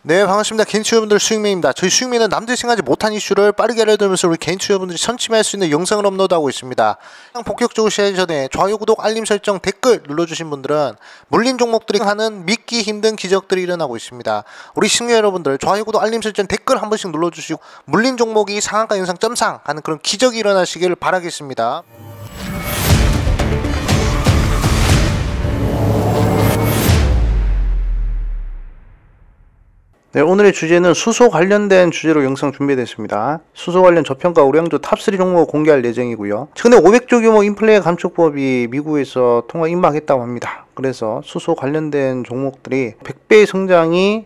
네, 반갑습니다. 개인투자 여러분들, 수익맨입니다. 저희 수익맨은 남들이 생각하지 못한 이슈를 빠르게 알려드리면서 우리 개인투자 여러분들이 선침할 수 있는 영상을 업로드하고 있습니다. 본격적으로 시작하기 전에 좋아요, 구독, 알림 설정, 댓글 눌러주신 분들은 물린 종목들이 하는 믿기 힘든 기적들이 일어나고 있습니다. 우리 시청자 여러분들 좋아요, 구독, 알림 설정, 댓글 한 번씩 눌러주시고 물린 종목이 상한가 영상 점상 하는 그런 기적이 일어나시길 바라겠습니다. 네, 오늘의 주제는 수소 관련된 주제로 영상 준비됐습니다. 수소 관련 저평가 우량주 탑3 종목을 공개할 예정이고요. 최근에 500조 규모 인플레 감축법이 미국에서 통과 임박했다고 합니다. 그래서 수소 관련된 종목들이 100배의 성장이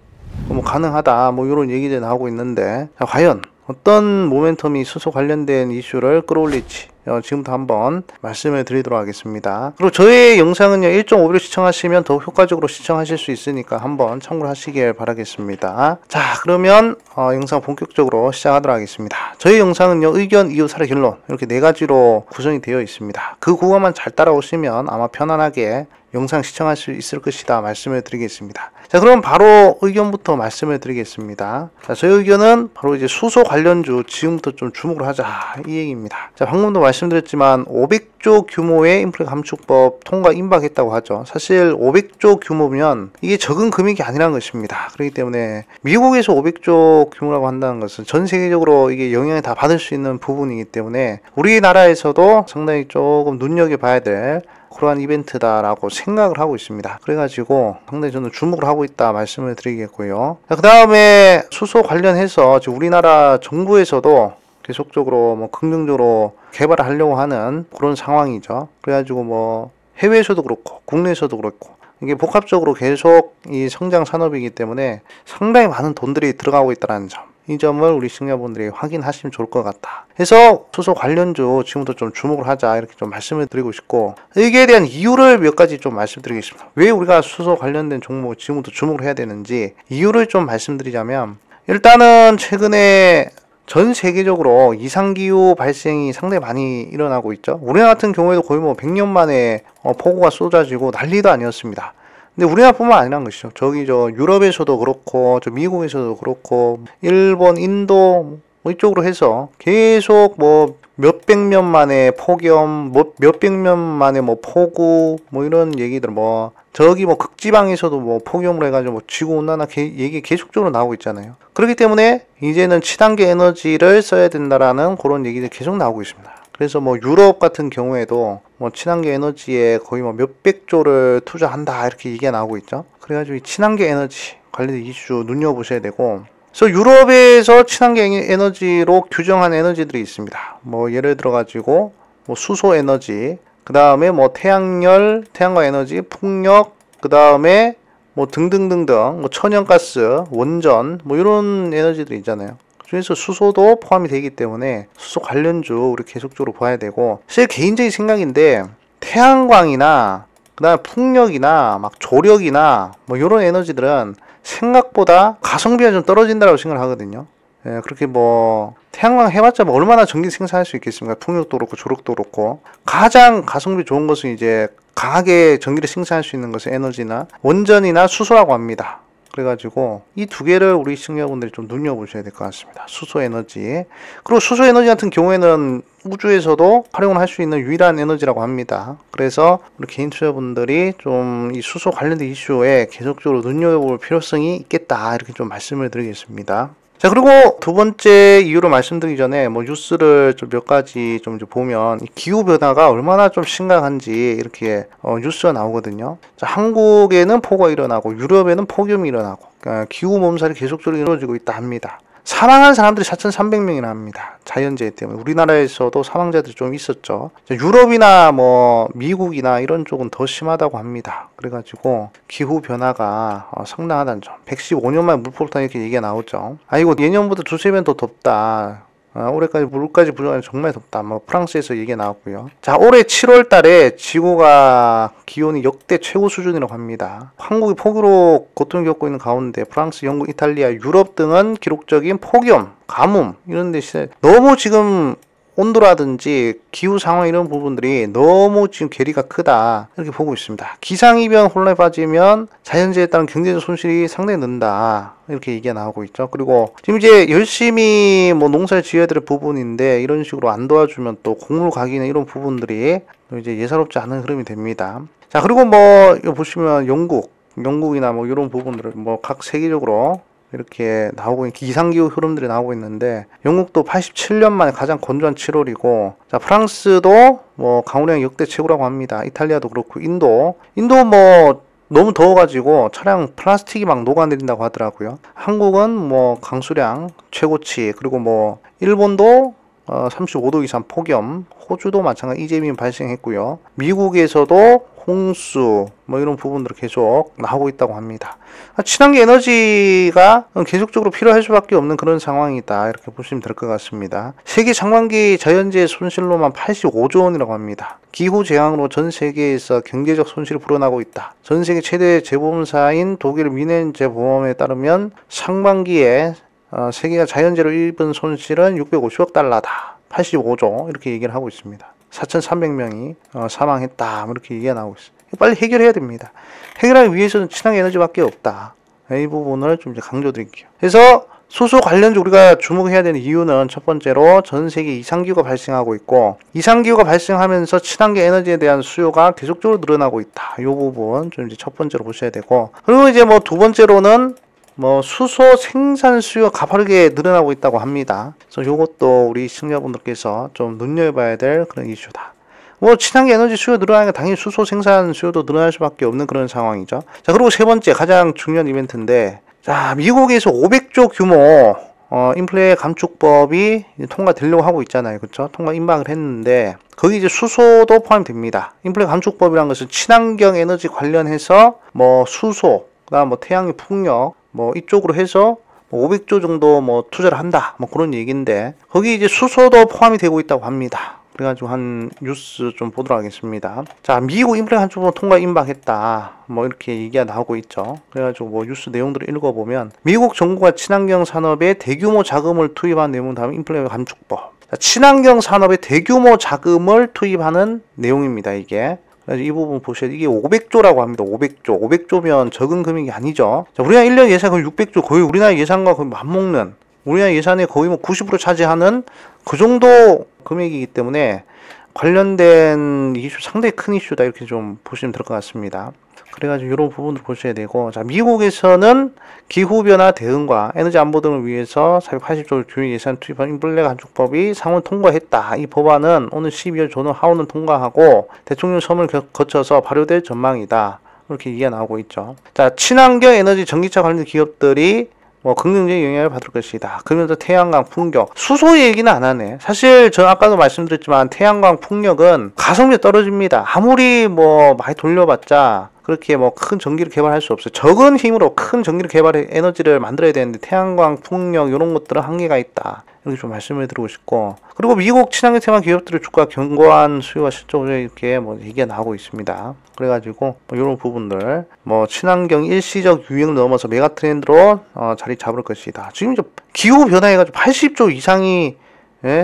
가능하다, 이런 얘기들이 나오고 있는데, 자, 과연 어떤 모멘텀이 수소 관련된 이슈를 끌어올릴지 지금부터 한번 말씀을 드리도록 하겠습니다. 그리고 저의 영상은요 1.5배로 시청하시면 더 효과적으로 시청하실 수 있으니까 한번 참고를 하시길 바라겠습니다. 자, 그러면 영상 본격적으로 시작하도록 하겠습니다. 저희 영상은요 의견, 이유, 사례, 결론 이렇게 4가지로 구성이 되어 있습니다. 그 구간만 잘 따라오시면 아마 편안하게 영상 시청할 수 있을 것이다 말씀을 드리겠습니다. 자, 그럼 바로 의견부터 말씀을 드리겠습니다. 자, 저희 의견은 바로 이제 수소 관련주 지금부터 좀 주목을 하자, 이 얘기입니다. 자, 방금도 말씀드렸지만 500조 규모의 인플레 감축법 통과 임박했다고 하죠. 사실 500조 규모면 이게 적은 금액이 아니라는 것입니다. 그렇기 때문에 미국에서 500조 규모라고 한다는 것은 전 세계적으로 이게 영향을 다 받을 수 있는 부분이기 때문에 우리나라에서도 상당히 조금 눈여겨봐야 될 그러한 이벤트다라고 생각을 하고 있습니다. 그래가지고 상당히 저는 주목을 하고 있다 말씀을 드리겠고요. 그 다음에 수소 관련해서 우리나라 정부에서도 계속적으로 긍정적으로 개발을 하려고 하는 그런 상황이죠. 그래가지고 해외에서도 그렇고 국내에서도 그렇고 이게 복합적으로 계속 이 성장 산업이기 때문에 상당히 많은 돈들이 들어가고 있다는 점, 이 점을 우리 시청자분들이 확인하시면 좋을 것 같다. 해서 수소 관련주 지금부터 좀 주목을 하자, 이렇게 좀 말씀을 드리고 싶고, 여기에 대한 이유를 몇 가지 좀 말씀드리겠습니다. 왜 우리가 수소 관련된 종목을 지금부터 주목을 해야 되는지 이유를 좀 말씀드리자면, 일단은 최근에 전 세계적으로 이상기후 발생이 상당히 많이 일어나고 있죠. 우리나라 같은 경우에도 거의 100년 만에 폭우가 쏟아지고 난리도 아니었습니다. 근데 우리나라뿐만 아니란 것이죠. 유럽에서도 그렇고, 미국에서도 그렇고, 일본, 인도, 이쪽으로 해서 계속 몇백 년 만에 폭염, 몇백 년 만에 폭우, 이런 얘기들, 극지방에서도 폭염을 해가지고 지구온난화 얘기 계속적으로 나오고 있잖아요. 그렇기 때문에 이제는 친환경 에너지를 써야 된다라는 그런 얘기들이 계속 나오고 있습니다. 그래서 유럽 같은 경우에도 친환경 에너지에 거의 몇백조를 투자한다, 이렇게 얘기가 나오고 있죠. 그래가지고 이 친환경 에너지 관련된 이슈 눈여보셔야 되고, 그래서 유럽에서 친환경 에너지로 규정한 에너지들이 있습니다. 예를 들어가지고 수소 에너지, 그 다음에 태양열, 태양광 에너지, 풍력, 그 다음에 등등등등, 천연가스, 원전, 이런 에너지들이 있잖아요. 그래서 수소도 포함이 되기 때문에 수소 관련주 우리 계속적으로 봐야 되고, 사실 개인적인 생각인데 태양광이나 그다음에 풍력이나 조력이나 이런 에너지들은 생각보다 가성비가 좀 떨어진다고 생각을 하거든요. 예, 그렇게 태양광 해봤자 얼마나 전기 생산할 수 있겠습니까? 풍력도 그렇고 조력도 그렇고. 가장 가성비 좋은 것은 이제 강하게 전기를 생산할 수 있는 것은 에너지나 원전이나 수소라고 합니다. 그래가지고 이 두 개를 우리 시청자분들이 좀 눈여보셔야 될 것 같습니다. 수소 에너지. 그리고 수소 에너지 같은 경우에는 우주에서도 활용을 할 수 있는 유일한 에너지라고 합니다. 그래서 우리 개인 투자분들이 좀 이 수소 관련된 이슈에 계속적으로 눈여겨볼 필요성이 있겠다, 이렇게 좀 말씀을 드리겠습니다. 자, 그리고 두 번째 이유로 말씀드리기 전에 뉴스를 좀 몇 가지 좀 보면 이 기후 변화가 얼마나 좀 심각한지 이렇게 뉴스가 나오거든요. 자, 한국에는 폭우가 일어나고 유럽에는 폭염이 일어나고, 그러니까 기후 몸살이 계속적으로 이루어지고 있다 합니다. 사망한 사람들이 4,300명이나 합니다. 자연재해 때문에. 우리나라에서도 사망자들이 좀 있었죠. 유럽이나 미국이나 이런 쪽은 더 심하다고 합니다. 그래가지고 기후 변화가 상당하다는 점. 115년 만에 물폭탄, 이렇게 얘기가 나오죠. 아이고, 예년보다 두세 배 더 덥다. 올해까지 물까지 부족하니 정말 덥다. 프랑스에서 얘기가 나왔고요. 자, 올해 7월 달에 지구가 기온이 역대 최고 수준이라고 합니다. 한국이 폭우로 고통을 겪고 있는 가운데 프랑스, 영국, 이탈리아, 유럽 등은 기록적인 폭염, 가뭄 이런 데 너무 지금 온도라든지 기후 상황 이런 부분들이 너무 지금 괴리가 크다 이렇게 보고 있습니다. 기상이변 혼란에 빠지면 자연재해에 따른 경제적 손실이 상당히 는다 이렇게 얘기가 나오고 있죠. 그리고 지금 이제 열심히 뭐 농사를 지어야 될 부분인데 이런 식으로 안 도와주면 또 곡물 가기는 이런 부분들이 또 이제 예사롭지 않은 흐름이 됩니다. 자, 그리고 뭐 이거 보시면 영국이나 뭐 이런 부분들을 뭐 각 세계적으로 이렇게 나오고 있는 기상기후 흐름들이 나오고 있는데, 영국도 87년 만에 가장 건조한 7월이고, 자, 프랑스도 뭐 강우량 역대 최고라고 합니다. 이탈리아도 그렇고, 인도 뭐 너무 더워가지고 차량 플라스틱이 막 녹아내린다고 하더라고요. 한국은 뭐 강수량 최고치, 그리고 뭐 일본도 35도 이상 폭염, 호주도 마찬가지 이재민이 발생했고요. 미국에서도 홍수 뭐 이런 부분들이 계속 나오고 있다고 합니다. 친환경 에너지가 계속적으로 필요할 수밖에 없는 그런 상황이다 이렇게 보시면 될 것 같습니다. 세계 상반기 자연재해 손실로만 85조 원이라고 합니다. 기후재앙으로 전 세계에서 경제적 손실이 불어나고 있다. 전 세계 최대 재보험사인 독일 미넨재보험에 따르면 상반기에 세계가 자연재해로 입은 손실은 650억 달러다. 85조 이렇게 얘기를 하고 있습니다. 4,300명이 사망했다 이렇게 얘기가 나오고 있어요. 빨리 해결해야 됩니다. 해결하기 위해서는 친환경 에너지밖에 없다. 이 부분을 좀 이제 강조드릴게요. 그래서 수소 관련주 우리가 주목해야 되는 이유는 첫 번째로 전 세계 이상기후가 발생하고 있고, 이상기후가 발생하면서 친환경 에너지에 대한 수요가 계속적으로 늘어나고 있다. 이 부분 좀 이제 첫 번째로 보셔야 되고, 그리고 이제 뭐 두 번째로는 뭐 수소 생산 수요가 가파르게 늘어나고 있다고 합니다. 그래서 이것도 우리 시청자분들께서 좀 눈여겨봐야 될 그런 이슈다. 뭐 친환경 에너지 수요 늘어나니까 당연히 수소 생산 수요도 늘어날 수밖에 없는 그런 상황이죠. 자, 그리고 세 번째 가장 중요한 이벤트인데, 자, 미국에서 500조 규모 인플레 감축법이 통과되려고 하고 있잖아요. 그렇죠? 통과 임박을 했는데 거기 이제 수소도 포함됩니다. 인플레 감축법이라는 것은 친환경 에너지 관련해서 뭐 수소, 그다음 뭐 태양의 풍력 뭐 이쪽으로 해서 500조 정도 뭐 투자를 한다 뭐 그런 얘기인데, 거기 이제 수소도 포함이 되고 있다고 합니다. 그래가지고 한 뉴스 좀 보도록 하겠습니다. 자, 미국 인플레 감축법 통과 임박했다 뭐 이렇게 얘기가 나오고 있죠. 그래가지고 뭐 뉴스 내용들을 읽어보면, 미국 정부가 친환경 산업에 대규모 자금을 투입한 내용은 다음 인플레 감축법. 자, 친환경 산업에 대규모 자금을 투입하는 내용입니다. 이게 이 부분 보셔야 돼. 이게 500조라고 합니다. 500조. 500조면 적은 금액이 아니죠. 자, 우리나라 1년 예산 거의 600조, 거의 우리나라 예산과 거의 맞먹는, 우리나라 예산의 거의 뭐 90% 차지하는 그 정도 금액이기 때문에 관련된 이슈 상당히 큰 이슈다 이렇게 좀 보시면 될 것 같습니다. 그래가지고 이런 부분을 보셔야 되고, 자, 미국에서는 기후변화 대응과 에너지 안보 등을 위해서 480조 규모 예산 투입한 인플레 감축법이 상원 통과했다. 이 법안은 오늘 12월 조는 하원을 통과하고 대통령 서명을 거쳐서 발효될 전망이다. 이렇게 얘기가 나오고 있죠. 자, 친환경 에너지 전기차 관련 기업들이 뭐 긍정적인 영향을 받을 것이다. 그러면서 태양광 풍력, 수소 얘기는 안 하네. 사실 저 아까도 말씀드렸지만 태양광 풍력은 가성비 떨어집니다. 아무리 뭐 많이 돌려봤자 그렇게 뭐 큰 전기를 개발할 수 없어요. 적은 힘으로 큰 전기를 개발해 에너지를 만들어야 되는데 태양광 풍력 이런 것들은 한계가 있다. 이렇게 좀 말씀을 드리고 싶고, 그리고 미국 친환경 테마 기업들의 주가 견고한 수요가 실적으로 이렇게 뭐 얘기가 나오고 있습니다. 그래가지고 뭐 이런 부분들 뭐 친환경 일시적 유행을 넘어서 메가 트렌드로 자리 잡을 것이다. 지금 이제 기후 변화해가지고 80조 이상이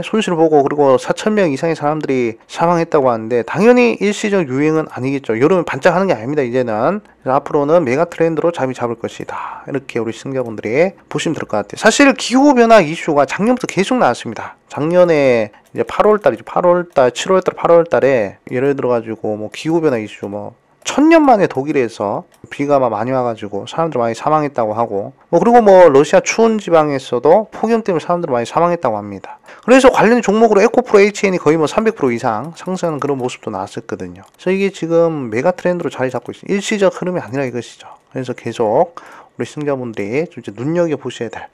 손실을 보고, 그리고 4,000명 이상의 사람들이 사망했다고 하는데 당연히 일시적 유행은 아니겠죠. 여름에 반짝하는 게 아닙니다. 이제는 앞으로는 메가 트렌드로 자리 잡을 것이다. 이렇게 우리 시청자분들이 보시면 될 것 같아요. 사실 기후변화 이슈가 작년부터 계속 나왔습니다. 작년에 이제 8월달이죠. 8월달, 7월달, 8월달에 예를 들어가지고 뭐 기후변화 이슈 뭐 1000년 만에 독일에서 비가 많이 와가지고 사람들 많이 사망했다고 하고, 뭐 그리고 뭐 러시아 추운 지방에서도 폭염 때문에 사람들 많이 사망했다고 합니다. 그래서 관련 종목으로 에코프로 HN이 거의 뭐 300% 이상 상승하는 그런 모습도 나왔었거든요. 그래서 이게 지금 메가 트렌드로 자리 잡고 있어요. 일시적 흐름이 아니라 이것이죠. 그래서 계속 우리 시청자분들이 좀 이제 눈여겨 보셔야 될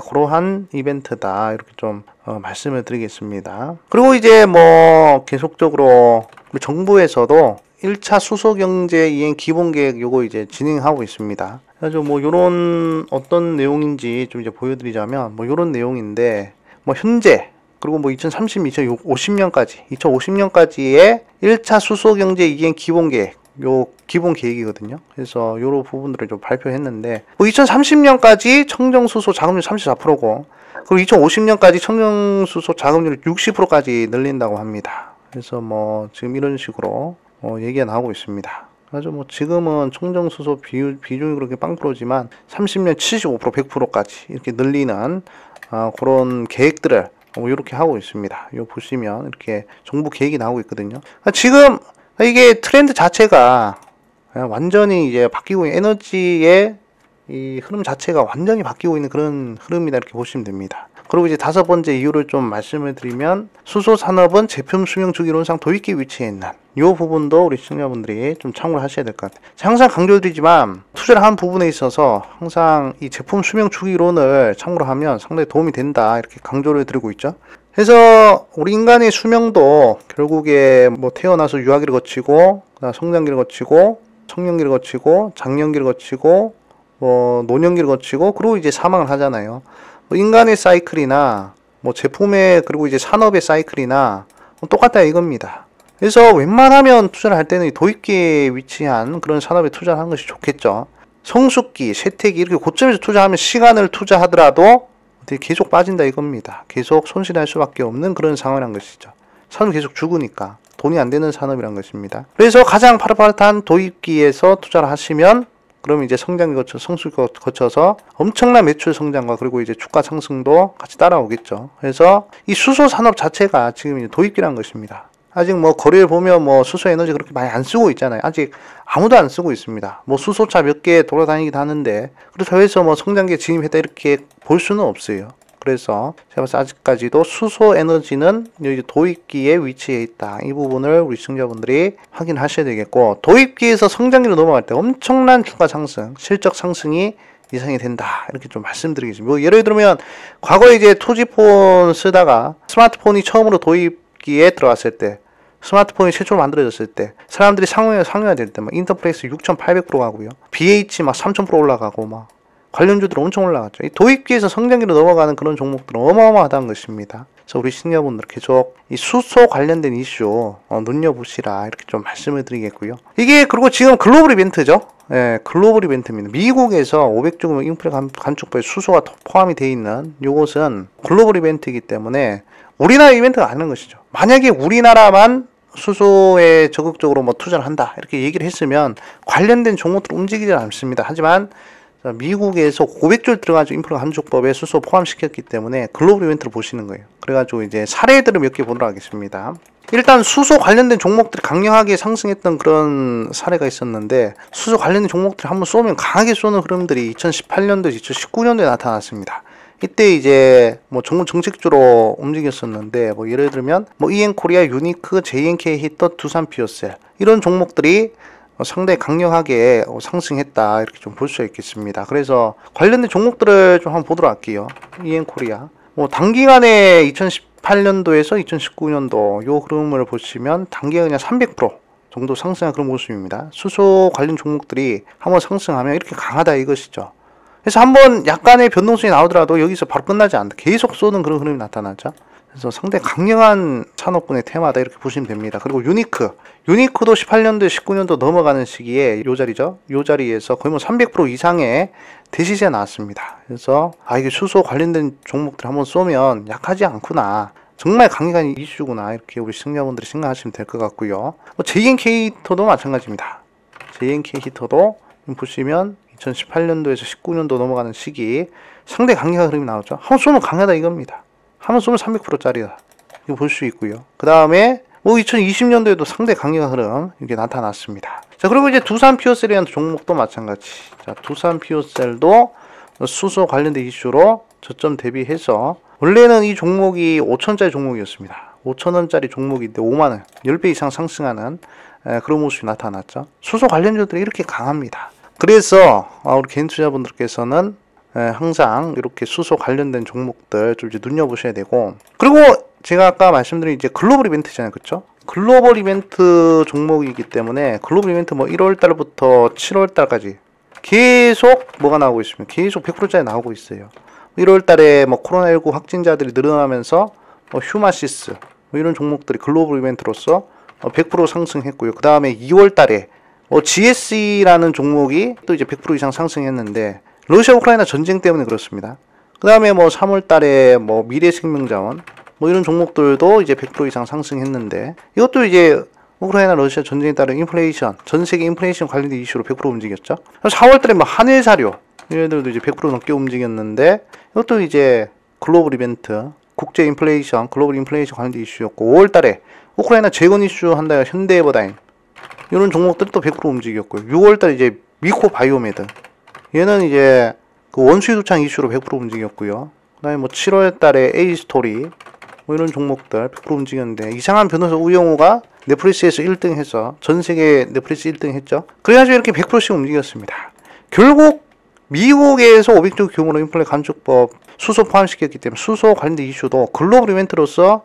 그러한 이벤트다 이렇게 좀 말씀을 드리겠습니다. 그리고 이제 뭐 계속적으로 우리 정부에서도 1차 수소경제 이행 기본계획 요거 이제 진행하고 있습니다. 그래서 뭐 요런 어떤 내용인지 좀 이제 보여드리자면 뭐 요런 내용인데, 뭐 현재 그리고 뭐 2030, 2050년까지의 1차 수소경제 이행 기본계획, 요 기본 계획이거든요. 그래서 요런 부분들을 좀 발표했는데, 뭐 2030년까지 청정수소 자금률 34%고 그리고 2050년까지 청정수소 자금률을 60%까지 늘린다고 합니다. 그래서 뭐 지금 이런 식으로 얘기가 나오고 있습니다. 아주 뭐 지금은 청정수소 비중이 그렇게 빵프로지만 30년 75% 100%까지 이렇게 늘리는 그런 계획들을 이렇게 하고 있습니다. 이거 보시면 이렇게 정부 계획이 나오고 있거든요. 지금 이게 트렌드 자체가 완전히 이제 바뀌고 있는 에너지의 이 흐름 자체가 완전히 바뀌고 있는 그런 흐름이다 이렇게 보시면 됩니다. 그리고 이제 5번째 이유를 좀 말씀을 드리면 수소 산업은 제품 수명 주기론상 도입기에 위치해 있는 이 부분도 우리 시청자분들이 좀 참고를 하셔야 될 것 같아요. 항상 강조드리지만 투자를 한 부분에 있어서 항상 이 제품 수명 주기론을 참고로 하면 상당히 도움이 된다 이렇게 강조를 드리고 있죠. 그래서 우리 인간의 수명도 결국에 뭐 태어나서 유아기를 거치고 성장기를 거치고 청년기를 거치고 장년기를 거치고 뭐 노년기를 거치고 그리고 이제 사망을 하잖아요. 뭐 인간의 사이클이나 뭐 제품의 그리고 이제 산업의 사이클이나 뭐 똑같다 이겁니다. 그래서 웬만하면 투자를 할 때는 도입기에 위치한 그런 산업에 투자를 하는 것이 좋겠죠. 성숙기, 쇠퇴기 이렇게 고점에서 투자하면 시간을 투자하더라도 계속 빠진다 이겁니다. 계속 손실할 수밖에 없는 그런 상황이란 것이죠. 산업이 계속 죽으니까 돈이 안 되는 산업이란 것입니다. 그래서 가장 파릇파릇한 도입기에서 투자를 하시면 그러면 이제 성장기 거쳐 성숙기 거쳐서 엄청난 매출 성장과 그리고 이제 주가 상승도 같이 따라오겠죠. 그래서 이 수소 산업 자체가 지금 이제 도입기란 것입니다. 아직 뭐 거리를 보면 뭐 수소 에너지 그렇게 많이 안 쓰고 있잖아요. 아직 아무도 안 쓰고 있습니다. 뭐 수소차 몇 개 돌아다니기도 하는데 그렇다고 해서 뭐 성장기에 진입했다 이렇게 볼 수는 없어요. 그래서 제가 봤을 때 아직까지도 수소 에너지는 여기 도입기에 위치해 있다. 이 부분을 우리 시청자분들이 확인하셔야 되겠고, 도입기에서 성장기로 넘어갈 때 엄청난 주가 상승, 실적 상승이 예상이 된다. 이렇게 좀 말씀드리겠습니다. 뭐 예를 들면 과거에 이제 투지폰 쓰다가 스마트폰이 처음으로 도입기에 들어갔을 때, 스마트폰이 최초로 만들어졌을 때 사람들이 상용화될 때 막 인터페이스 6,800% 가고요. BH 막 3,000% 올라가고 막 관련주들 엄청 올라갔죠. 이 도입기에서 성장기로 넘어가는 그런 종목들은 어마어마하다는 것입니다. 그래서 우리 시청자분들 계속 이 수소 관련된 이슈 눈여보시라 이렇게 좀 말씀을 드리겠고요. 이게 그리고 지금 글로벌 이벤트죠. 예, 글로벌 이벤트입니다. 미국에서 500조 인플레 감축법에 수소가 포함이 되어 있는 이것은 글로벌 이벤트이기 때문에 우리나라 이벤트가 아닌 것이죠. 만약에 우리나라만 수소에 적극적으로 뭐 투자를 한다 이렇게 얘기를 했으면 관련된 종목들 움직이지 않습니다. 하지만 미국에서 500조 들어가지고 인프라 감축법에 수소 포함시켰기 때문에 글로벌 이벤트를 보시는 거예요. 그래가지고 이제 사례들을 몇 개 보도록 하겠습니다. 일단 수소 관련된 종목들이 강력하게 상승했던 그런 사례가 있었는데, 수소 관련된 종목들이 한번 쏘면 강하게 쏘는 흐름들이 2018년도, 2019년도에 나타났습니다. 이때 이제 뭐 정책주로 움직였었는데, 뭐 예를 들면 뭐 EN코리아, 유니크, JNK 히터, 두산 피어셀 이런 종목들이 상당히 강력하게 상승했다 이렇게 좀 볼 수 있겠습니다. 그래서 관련된 종목들을 좀 한번 보도록 할게요. EN코리아 뭐 단기간에 2018년도에서 2019년도 요 흐름을 보시면 단기간에 그냥 300% 정도 상승한 그런 모습입니다. 수소 관련 종목들이 한번 상승하면 이렇게 강하다 이것이죠. 그래서 한번 약간의 변동성이 나오더라도 여기서 바로 끝나지 않는다. 계속 쏘는 그런 흐름이 나타나죠. 그래서 상당히 강력한 산업군의 테마다 이렇게 보시면 됩니다. 그리고 유니크도 18년도, 19년도 넘어가는 시기에 요 자리죠. 요 자리에서 거의 뭐 300% 이상의 대시세 나왔습니다. 그래서 이게 수소 관련된 종목들 한번 쏘면 약하지 않구나. 정말 강력한 이슈구나. 이렇게 우리 시청자분들이 생각하시면 될 것 같고요. JNK 히터도 마찬가지입니다. JNK 히터도 보시면 2018년도에서 19년도 넘어가는 시기 상당히 강력한 흐름이 나오죠. 한번 쏘면 강하다 이겁니다. 한번 쏘면 300%짜리다. 이거 볼 수 있고요. 그 다음에 뭐 2020년도에도 상당히 강력한 흐름 이게 나타났습니다. 자, 그리고 이제 두산 피어셀이라는 종목도 마찬가지. 자, 두산 피어셀도 수소 관련된 이슈로 저점 대비해서 원래는 이 종목이 5천짜리 종목이었습니다. 5천원짜리 종목인데 5만원, 10배 이상 상승하는 그런 모습이 나타났죠. 수소 관련주들이 이렇게 강합니다. 그래서 우리 개인 투자분들께서는 항상 이렇게 수소 관련된 종목들 좀 이제 눈여보셔야 되고, 그리고 제가 아까 말씀드린 이제 글로벌 이벤트잖아요. 그쵸? 글로벌 이벤트 종목이기 때문에 글로벌 이벤트 뭐 1월달부터 7월달까지 계속 뭐가 나오고 있습니다. 계속 100%짜리 나오고 있어요. 1월달에 뭐 코로나19 확진자들이 늘어나면서 휴마시스 뭐 이런 종목들이 글로벌 이벤트로서 100% 상승했고요. 그 다음에 2월달에 GSE라는 종목이 또 이제 100% 이상 상승했는데 러시아 우크라이나 전쟁 때문에 그렇습니다. 그 다음에 뭐 3월 달에 뭐 미래생명자원 뭐 이런 종목들도 이제 100% 이상 상승했는데, 이것도 이제 우크라이나 러시아 전쟁에 따른 인플레이션, 전 세계 인플레이션 관련된 이슈로 100% 움직였죠. 4월 달에 뭐 한일사료 얘네들도 이제 100% 넘게 움직였는데, 이것도 이제 글로벌 이벤트, 국제 인플레이션, 글로벌 인플레이션 관련된 이슈였고, 5월 달에 우크라이나 재건 이슈 한다 현대에버다임 이런 종목들이 또 100% 움직였고요. 6월 달에 이제 미코 바이오메드 얘는 이제 그 원수유 도창 이슈로 100% 움직였고요. 그 다음에 뭐 7월 달에 A스토리 뭐 이런 종목들 100% 움직였는데, 이상한 변호사 우영우가 넷플릭스에서 1등 해서 전 세계 넷플릭스 1등 했죠. 그래가지고 이렇게 100%씩 움직였습니다. 결국 미국에서 500조 규모로 인플레 감축법 수소 포함시켰기 때문에 수소 관련된 이슈도 글로벌 이벤트로서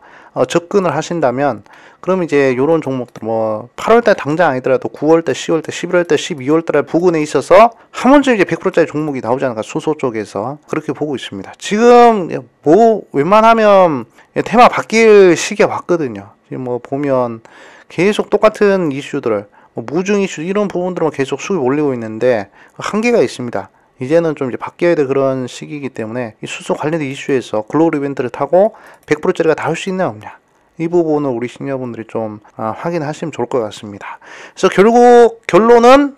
접근을 하신다면, 그럼 이제 요런 종목들 뭐 8월달 당장 아니더라도 9월달, 10월달, 11월달, 12월달 부근에 있어서 한 번쯤 이제 100%짜리 종목이 나오지 않을까, 수소 쪽에서 그렇게 보고 있습니다. 지금 뭐 웬만하면 테마 바뀔 시기가 왔거든요. 지금 뭐 보면 계속 똑같은 이슈들, 뭐 무중 이슈 이런 부분들만 계속 수익 올리고 있는데 한계가 있습니다. 이제는 좀 이제 바뀌어야 될 그런 시기이기 때문에 이 수소 관련된 이슈에서 글로벌 이벤트를 타고 100%짜리가 나올 수 있냐 없냐, 이 부분을 우리 시청자분들이 좀 확인하시면 좋을 것 같습니다. 그래서 결국 결론은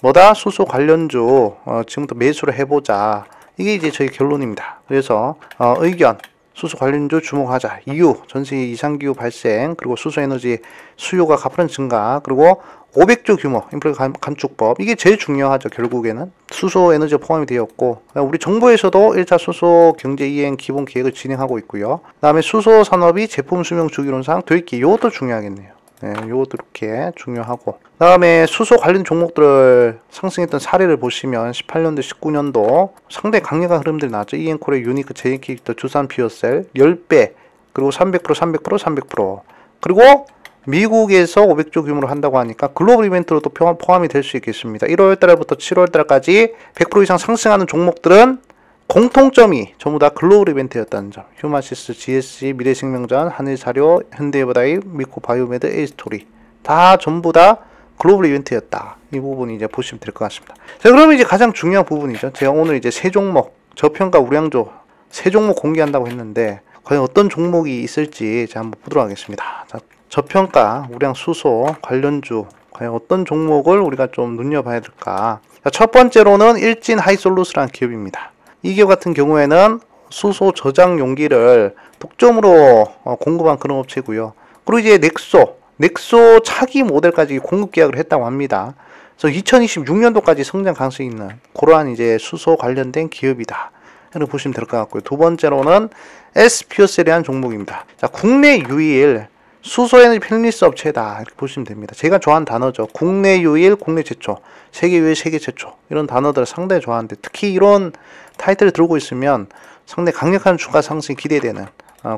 뭐다? 수소 관련주 지금부터 매수를 해보자, 이게 이제 저희 결론입니다. 그래서 의견, 수소 관련주 주목하자. 이유, 전세계 이상기후 발생, 그리고 수소에너지 수요가 가파른 증가, 그리고 500조 규모 인플레 감축법, 이게 제일 중요하죠. 결국에는 수소에너지가 포함이 되었고, 우리 정부에서도 1차 수소 경제 이행 기본 계획을 진행하고 있고요. 그 다음에 수소 산업이 제품 수명 주기론상 도입기, 이것도 중요하겠네요. 네, 요것도 이렇게 중요하고, 그 다음에 수소 관련 종목들을 상승했던 사례를 보시면 18년도, 19년도 상당히 강력한 흐름들이 나왔죠. 이엔콜의 유니크, 제이킥터, 두산 피어셀 10배, 그리고 300%, 300%, 300%, 그리고 미국에서 500조 규모로 한다고 하니까 글로벌 이벤트로도 포함이 될 수 있겠습니다. 1월 달부터 7월 달까지 100% 이상 상승하는 종목들은 공통점이 전부 다 글로벌 이벤트였다는 점. 휴마시스, GSC, 미래생명자원, 한일사료, 현대에버다임, 미코 바이오메드, A스토리 다 전부 다 글로벌 이벤트였다. 이 부분이 이제 보시면 될 것 같습니다. 자, 그러면 이제 가장 중요한 부분이죠. 제가 오늘 이제 세 종목, 저평가 우량주 세 종목 공개한다고 했는데 과연 어떤 종목이 있을지 제가 한번 보도록 하겠습니다. 자, 저평가 우량 수소 관련주 과연 어떤 종목을 우리가 좀 눈여봐야 될까. 자, 첫 번째로는 일진 하이솔루스라는 기업입니다. 이 기업 같은 경우에는 수소 저장 용기를 독점으로 공급한 그런 업체고요. 그리고 이제 넥소 차기 모델까지 공급 계약을 했다고 합니다. 그래서 2026년도까지 성장 가능성이 있는 그러한 이제 수소 관련된 기업이다, 이렇게 보시면 될 것 같고요. 두 번째로는 S퓨어셀이라는 종목입니다. 자, 국내 유일 수소에너지 팬리스 업체다, 이렇게 보시면 됩니다. 제가 좋아하는 단어죠. 국내 유일, 국내 최초, 세계 유일, 세계 최초, 이런 단어들을 상당히 좋아하는데, 특히 이런 타이틀을 들고 있으면 상당히 강력한 주가 상승이 기대되는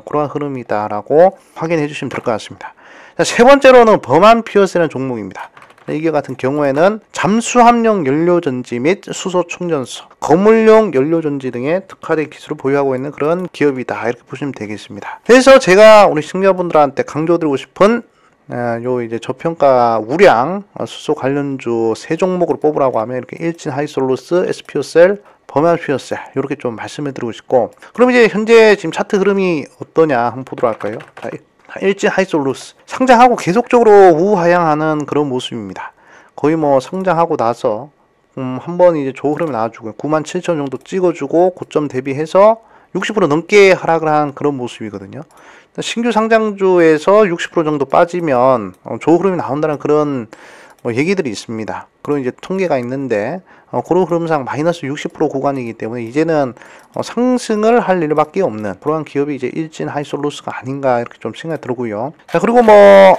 그러한 흐름이다라고 확인해 주시면 될 것 같습니다. 자, 세 번째로는 범한 퓨어셀이라는 종목입니다. 이게 같은 경우에는 잠수함용 연료전지 및 수소 충전소, 거물용 연료전지 등의 특화된 기술을 보유하고 있는 그런 기업이다, 이렇게 보시면 되겠습니다. 그래서 제가 우리 시청자분들한테 강조드리고 싶은 요 이제 저평가 우량 수소 관련주 세 종목으로 뽑으라고 하면 이렇게 일진 하이솔루스, S퓨어셀, 범한 퓨어셀 이렇게 좀 말씀해 드리고 싶고, 그럼 이제 현재 지금 차트 흐름이 어떠냐 한번 보도록 할까요? 일진 하이솔루스 상장하고 계속적으로 우하향하는 그런 모습입니다. 거의 뭐 상장하고 나서 한번 이제 좋은 흐름이 나와주고 97,000 정도 찍어주고 고점 대비해서 60% 넘게 하락을 한 그런 모습이거든요. 신규 상장주에서 60% 정도 빠지면 좋은 흐름이 나온다는 그런 뭐 얘기들이 있습니다. 그런 이제 통계가 있는데 그런 흐름상 마이너스 60% 구간이기 때문에 이제는 상승을 할 일밖에 없는 그러한 기업이 이제 일진 하이솔루스가 아닌가, 이렇게 좀 생각이 들고요. 자, 그리고 뭐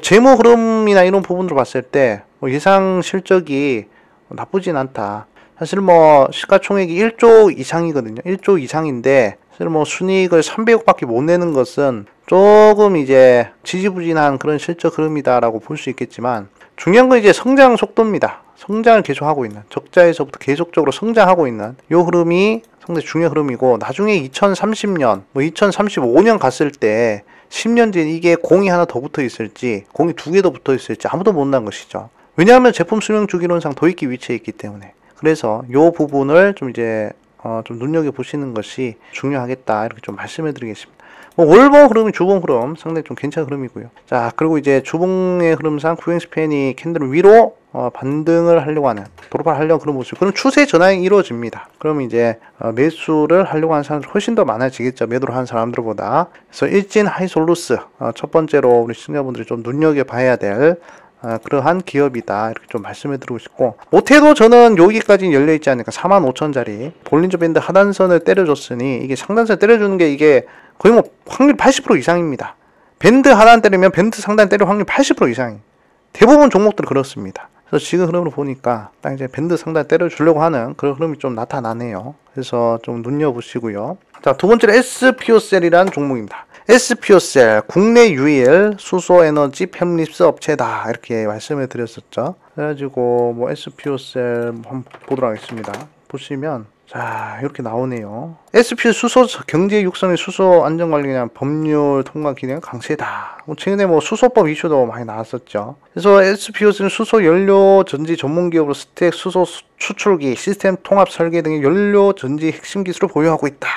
재무 흐름이나 이런 부분으로 봤을 때 예상 실적이 나쁘진 않다. 사실 뭐 시가총액이 1조 이상이거든요. 1조 이상인데 사실 뭐 순이익을 300억밖에 못 내는 것은 조금 이제 지지부진한 그런 실적 흐름이다라고 볼 수 있겠지만, 중요한 건 이제 성장 속도입니다. 성장을 계속하고 있는, 적자에서부터 계속적으로 성장하고 있는 이 흐름이 상당히 중요한 흐름이고, 나중에 2030년, 뭐 2035년 갔을 때 10년 뒤에 이게 공이 하나 더 붙어 있을지, 공이 두 개 더 붙어 있을지 아무도 모른다는 것이죠. 왜냐하면 제품 수명 주기론상 도입기 위치에 있기 때문에. 그래서 이 부분을 좀 이제 좀 눈여겨보시는 것이 중요하겠다 이렇게 좀 말씀해 드리겠습니다. 뭐 월봉 흐름이 주봉 흐름 상당히 좀 괜찮은 흐름이고요. 자, 그리고 이제 주봉의 흐름상 구행스팬이 캔들 위로 반등을 하려고 하는, 돌파를 하려고 그런 모습. 그럼 추세 전환이 이루어집니다. 그러면 이제 매수를 하려고 하는 사람들 훨씬 더 많아지겠죠. 매도를 하는 사람들보다. 그래서 일진 하이솔루스 첫 번째로 우리 시청자분들이 좀 눈여겨봐야 될 그러한 기업이다 이렇게 좀 말씀을 드리고 싶고, 못해도 저는 여기까지 열려있지 않으니까 45,000짜리 볼린저 밴드 하단선을 때려줬으니 이게 상단선 때려주는 게 이게 거의 뭐 확률 80% 이상입니다. 밴드 하단 때리면 밴드 상단 때릴 확률 80% 이상이 대부분 종목들 그렇습니다. 그래서 지금 흐름으로 보니까 딱 이제 밴드 상단 때려주려고 하는 그런 흐름이 좀 나타나네요. 그래서 좀 눈여보시고요. 자, 두 번째로 SPO셀이라는 종목입니다. SPO셀 국내 유일 수소에너지 팹립스 업체다 이렇게 말씀을 드렸었죠. 그래가지고 뭐 SPO셀 한번 보도록 하겠습니다. 보시면 자, 이렇게 나오네요. SPO 수소 경제 육성의 수소 안전관리에 대한 법률 통과 기능 강세다. 최근에 뭐 수소법 이슈도 많이 나왔었죠. 그래서 SPO는 수소 연료 전지 전문 기업으로 스택 수소 추출기 시스템 통합 설계 등의 연료 전지 핵심 기술을 보유하고 있다.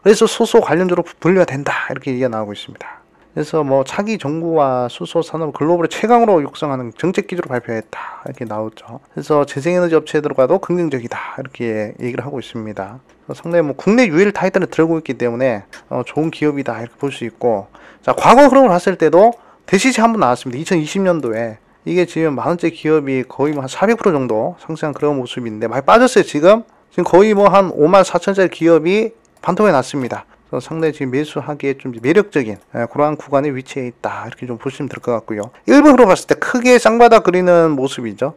그래서 수소 관련주로 분류가 된다 이렇게 얘기가 나오고 있습니다. 그래서 뭐 차기 정부와 수소 산업 글로벌의 최강으로 육성하는 정책 기조를 발표했다 이렇게 나오죠. 그래서 재생에너지 업체들과도 긍정적이다 이렇게 얘기를 하고 있습니다. 상당히 뭐 국내 유일 타이틀을 들고 있기 때문에 좋은 기업이다 이렇게 볼 수 있고, 자, 과거 흐름을 봤을 때도 대시세 한번 나왔습니다. 2020년도에 이게 지금 만원째 기업이 거의 한 400% 정도 상승한 그런 모습인데 많이 빠졌어요. 지금 거의 뭐 한 54,000짜리 기업이 반토막이 났습니다. 상당히 지금 매수하기에 좀 매력적인 그러한 구간에 위치해 있다 이렇게 좀 보시면 될 것 같고요. 일본으로 봤을 때 크게 쌍바닥 그리는 모습이죠.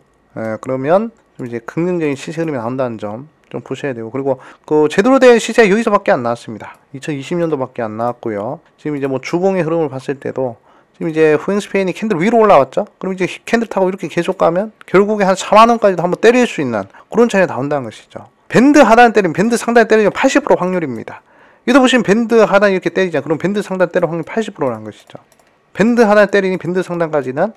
그러면 좀 이제 긍정적인 시세 흐름이 나온다는 점 좀 보셔야 되고, 그리고 그 제대로 된 시세가 여기서밖에 안 나왔습니다. 2020년도밖에 안 나왔고요. 지금 이제 뭐 주봉의 흐름을 봤을 때도 지금 이제 후행스페인이 캔들 위로 올라왔죠. 그럼 이제 캔들 타고 이렇게 계속 가면 결국에 한 4만원까지도 한번 때릴 수 있는 그런 차이가 나온다는 것이죠. 밴드 하단 때리면 밴드 상단 때리면 80% 확률입니다. 여기다 보시면 밴드 하단 이렇게 때리자. 그럼 밴드 상단 때릴 확률 80%라는 것이죠. 밴드 하단 때리니 밴드 상단까지는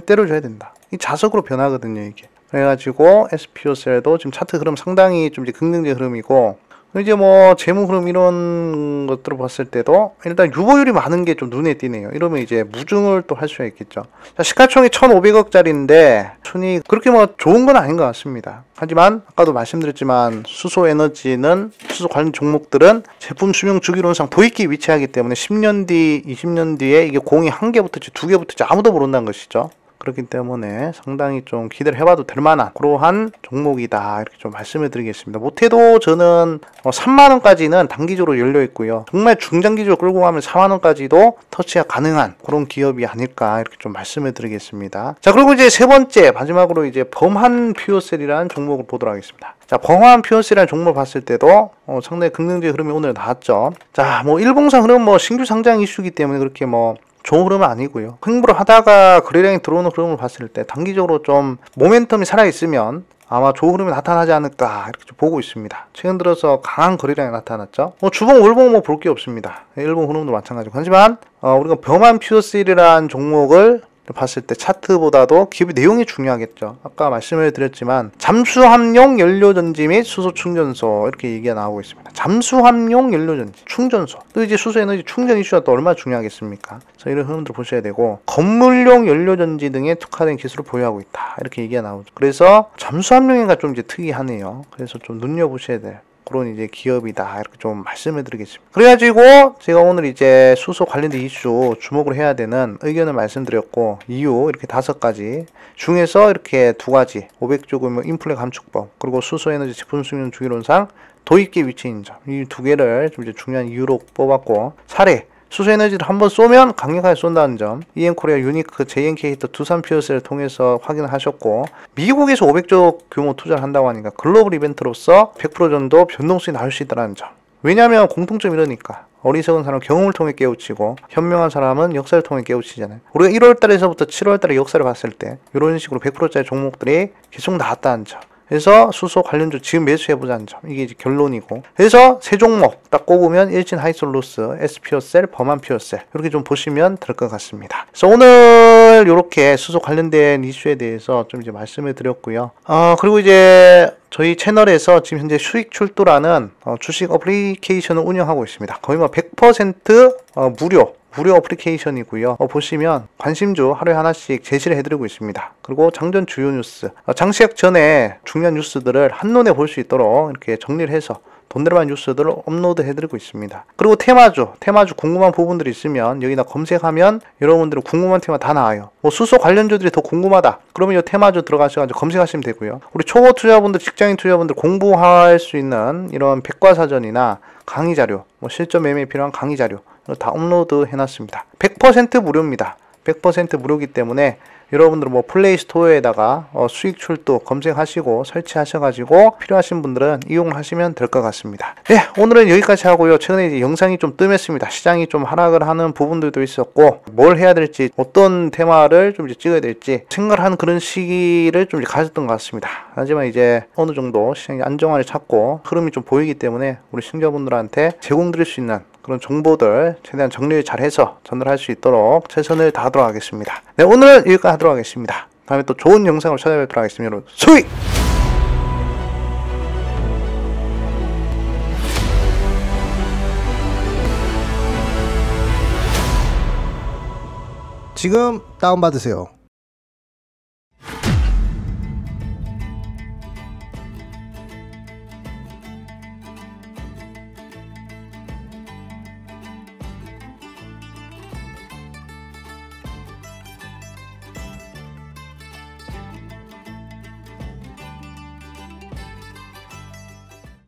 때려줘야 된다. 이 자석으로 변하거든요, 이게. 그래가지고 SPO셀도 지금 차트 흐름 상당히 좀 이제 긍정적 흐름이고, 이제 뭐 재무 흐름 이런 것들을 봤을 때도 일단 유보율이 많은 게 좀 눈에 띄네요. 이러면 이제 무증을 또 할 수가 있겠죠. 자, 시가총이 1,500억짜리인데 순위 그렇게 뭐 좋은 건 아닌 것 같습니다. 하지만 아까도 말씀드렸지만 수소 에너지는 수소 관련 종목들은 제품 수명 주기론상 도입기 위치하기 때문에 10년 뒤, 20년 뒤에 이게 공이 1개 붙을지 2개 붙을지 아무도 모른다는 것이죠. 그렇기 때문에 상당히 좀 기대를 해봐도 될 만한 그러한 종목이다 이렇게 좀 말씀을 드리겠습니다. 못해도 저는 3만원까지는 단기적으로 열려 있고요. 정말 중장기적으로 끌고 가면 4만원까지도 터치가 가능한 그런 기업이 아닐까 이렇게 좀 말씀을 드리겠습니다. 자, 그리고 이제 세 번째 마지막으로 이제 범한 퓨어셀이라는 종목을 보도록 하겠습니다. 자, 범한 퓨어셀이라는 종목을 봤을 때도 상당히 긍정적 흐름이 오늘 나왔죠. 자, 뭐 일봉상 흐름 뭐 신규 상장 이슈이기 때문에 그렇게 뭐 좋은 흐름은 아니고요. 횡보를 하다가 거래량이 들어오는 흐름을 봤을 때 단기적으로 좀 모멘텀이 살아있으면 아마 좋은 흐름이 나타나지 않을까 이렇게 좀 보고 있습니다. 최근 들어서 강한 거래량이 나타났죠. 주봉 월봉 뭐 볼 게 없습니다. 일본 흐름도 마찬가지고. 하지만 우리가 범한 퓨어셀이라는 종목을 봤을 때 차트보다도 기업의 내용이 중요하겠죠. 아까 말씀을 드렸지만 잠수함용 연료전지 및 수소충전소 이렇게 얘기가 나오고 있습니다. 잠수함용 연료전지, 충전소. 또 이제 수소에너지 충전 이슈가 또 얼마나 중요하겠습니까? 그래서 이런 흐름들 보셔야 되고, 건물용 연료전지 등에 특화된 기술을 보유하고 있다 이렇게 얘기가 나오죠. 그래서 잠수함용이가 좀 이제 특이하네요. 그래서 좀 눈여보셔야 돼요. 그런 이제 기업이다 이렇게 좀 말씀을 드리겠습니다. 그래가지고 제가 오늘 이제 수소 관련된 이슈 주목을 해야 되는 의견을 말씀드렸고, 이유 이렇게 5가지 중에서 이렇게 2가지 500조 규모 인플레 감축법, 그리고 수소에너지 제품 수명 주기론상 도입기 위치 인정, 이 2개를 좀 이제 중요한 이유로 뽑았고, 사례 수소에너지를 한번 쏘면 강력하게 쏜다는 점, EM코리아 유니크 JNK 두산 퓨어셀을 통해서 확인을 하셨고, 미국에서 500조 규모 투자를 한다고 하니까 글로벌 이벤트로서 100% 정도 변동성이 나올 수 있다는 점. 왜냐하면 공통점이 이러니까 어리석은 사람은 경험을 통해 깨우치고 현명한 사람은 역사를 통해 깨우치잖아요. 우리가 1월달에서부터 7월달의 역사를 봤을 때 이런 식으로 100%짜리 종목들이 계속 나왔다는 점. 그래서 수소 관련주 지금 매수해보자는 점, 이게 이제 결론이고, 그래서 세 종목 딱 꼽으면 일진 하이솔루스, SPO셀, 범한 퓨어셀 이렇게 좀 보시면 될 것 같습니다. 그래서 오늘 이렇게 수소 관련된 이슈에 대해서 좀 이제 말씀을 드렸고요. 그리고 이제 저희 채널에서 지금 현재 수익 출도라는 주식 어플리케이션을 운영하고 있습니다. 거의 뭐 100% 무료 어플리케이션이고요. 보시면 관심주 하루에 하나씩 제시를 해드리고 있습니다. 그리고 장전 주요 뉴스, 장시작 전에 중요한 뉴스들을 한눈에 볼 수 있도록 이렇게 정리를 해서 돈 들어간 뉴스들을 업로드 해드리고 있습니다. 그리고 테마주 궁금한 부분들이 있으면 여기다 검색하면 여러분들은 궁금한 테마 다 나와요. 뭐 수소 관련주들이 더 궁금하다 그러면 이 테마주 들어가셔가지고 검색하시면 되고요. 우리 초보 투자분들, 직장인 투자분들 공부할 수 있는 이런 백과사전이나 강의 자료, 뭐 실전 매매에 필요한 강의 자료 다 업로드 해놨습니다. 100% 무료입니다. 100% 무료이기 때문에 여러분들 뭐 플레이스토어에다가 수익 출도 검색하시고 설치하셔가지고 필요하신 분들은 이용하시면 될 것 같습니다. 네, 오늘은 여기까지 하고요. 최근에 이제 영상이 좀 뜸했습니다. 시장이 좀 하락을 하는 부분들도 있었고 뭘 해야 될지, 어떤 테마를 좀 이제 찍어야 될지 생각을 하는 그런 시기를 좀 이제 가졌던 것 같습니다. 하지만 이제 어느 정도 시장이 안정화를 찾고 흐름이 좀 보이기 때문에 우리 시청자분들한테 제공드릴 수 있는 그런 정보들 최대한 정리를 잘해서 전달할 수 있도록 최선을 다하도록 하겠습니다. 네, 오늘은 여기까지 하도록 하겠습니다. 다음에 또 좋은 영상으로 찾아뵙도록 하겠습니다. 여러분, 수익! 지금 다운받으세요.